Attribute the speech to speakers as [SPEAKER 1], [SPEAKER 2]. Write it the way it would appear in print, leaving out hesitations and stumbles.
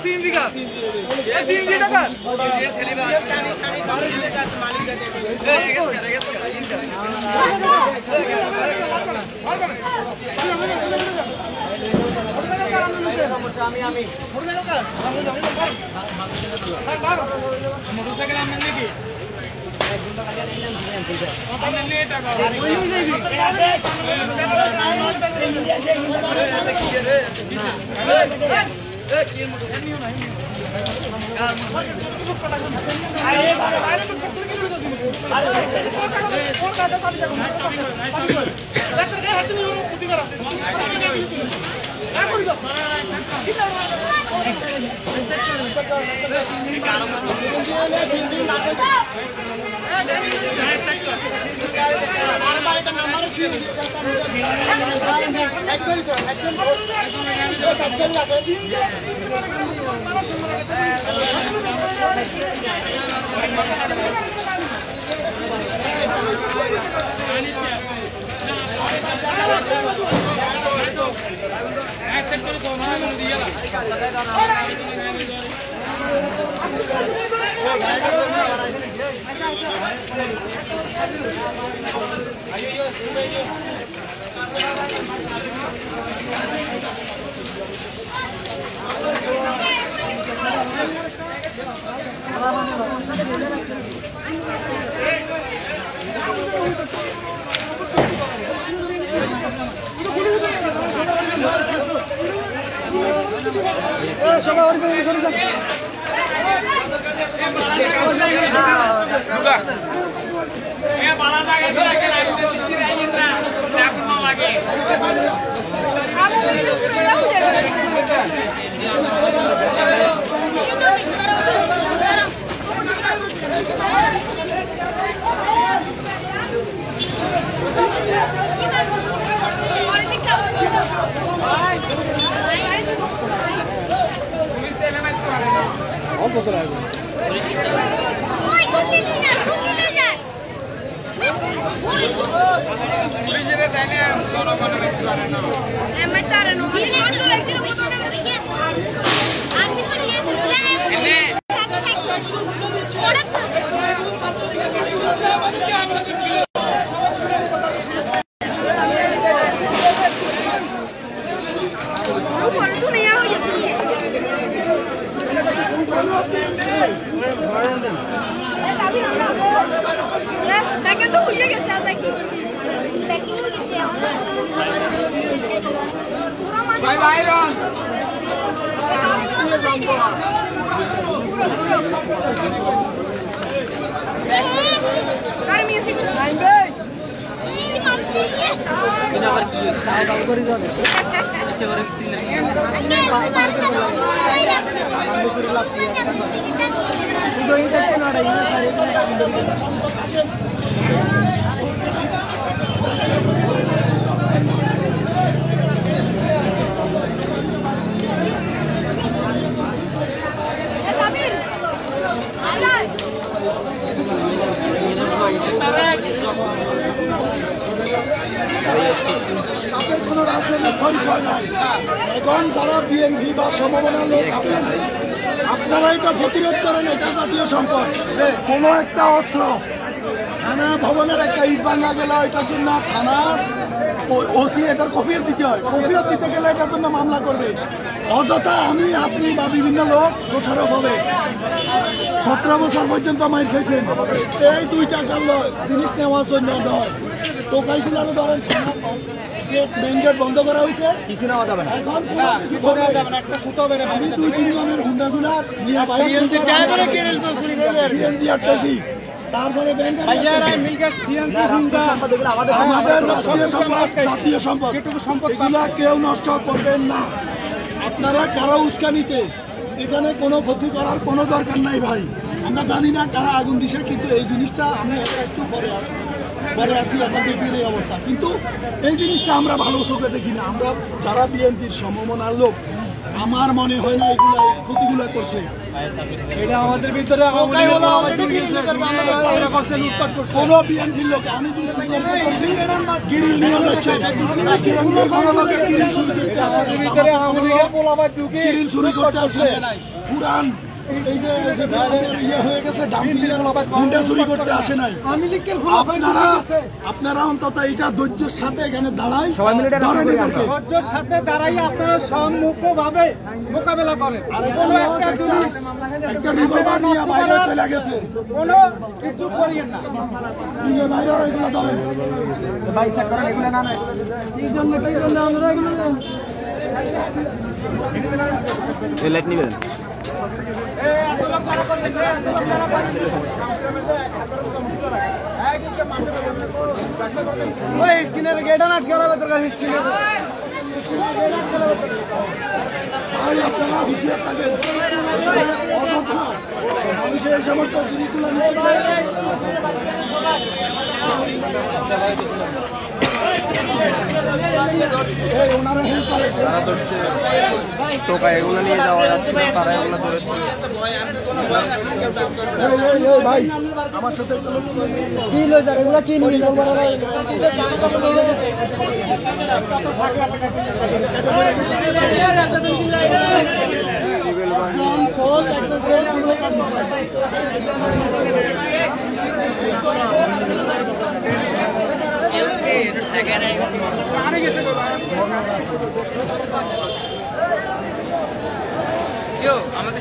[SPEAKER 1] तीन बीघा ये 3 টাকা কোনো রাজনৈতিক পরিচয় নাই। এখন যারা বিএনপি বা সমমনা লোক আছেন আপনারা এটা প্রতিরোধ করেন। এটা জাতীয় সম্পদ। কোনো একটা অস্ত্র থানা ভবনের একটা ইট ভাঙা গেল এটার জন্য থানা ওসি এটার কফিয়ত দিতে হয়। কফিয়ত দিতে গেলে এটার জন্য মামলা করবে। অযথা আমি আপনি বা বিভিন্ন লোক দোষারোপ হবে। 17 বছর পর্যন্ত মাইর খেয়েছেন এই 2 টাকার জিনিস নেওয়ার জন্য নয়। টোকাইগুলো ধরেন মেইন গেট বন্ধ করা হয়েছে, কিছু নেওয়া যাবে না। এখন একটা সুতো বেড়ে আমি 2-3 জনের হুন্ডাগুলা নিয়ে আটকাইছি। তারপরে আমাদের রাষ্ট্রীয় সম্পদ জাতীয় সম্পদ এগুলা কেউ নষ্ট করবেন না। আপনারা কারো উস্কানিতে এখানে কোনো ক্ষতি করার কোনো দরকার নাই ভাই। আমরা জানি না কারা আগুন দিছে, কিন্তু এই জিনিসটা আমি একটু পরে আসি আমাদের এই অবস্থা, কিন্তু এই জিনিসটা আমরা ভালো চোখে দেখি না। আমরা যারা বিএনপির সমমনার লোক, আমার মনে হয় না এগুলো ক্ষতিগুলো করছে।
[SPEAKER 2] এটা আমাদের ভিতরে
[SPEAKER 1] কোনো বিএনপির লোক আমি গিরিল নিয়ে যাচ্ছে, গিরিল চুরি করতে আসে, পুরান এই যে ইয়ে হয়ে গেছে ডাম্পিংটা চুরি করতে আসে নাই। আপনারা অন্তত এটা ধৈর্যের সাথে এখানে দাঁড়াই,
[SPEAKER 2] ধৈর্যের সাথে দাঁড়াই আপনারা সম্মুখভাবে মোকাবেলা করেন।
[SPEAKER 1] একটা রিভলভার নিয়ে বাইরে চলে গেছে,
[SPEAKER 2] কোনো কিছু করিয়েন না।
[SPEAKER 1] বাইরে এগুলো ধরেন ভাই, চেক করেন এগুলো না নাই এই জন্য আমরা এগুলো
[SPEAKER 3] লাইট নিবেন।
[SPEAKER 1] আপনারা হুঁশিয়ার থাকেন, মানুষের এই সমস্ত জিনিসগুলো ওনারা হেল্প করে,
[SPEAKER 3] তারা ধরছে টোকা, এগুলো নিয়ে যাওয়া যাচ্ছে না, তারা এগুলো ধরেছে।
[SPEAKER 1] ভাই আমার সাথে কি নিয়ে
[SPEAKER 3] আমাদের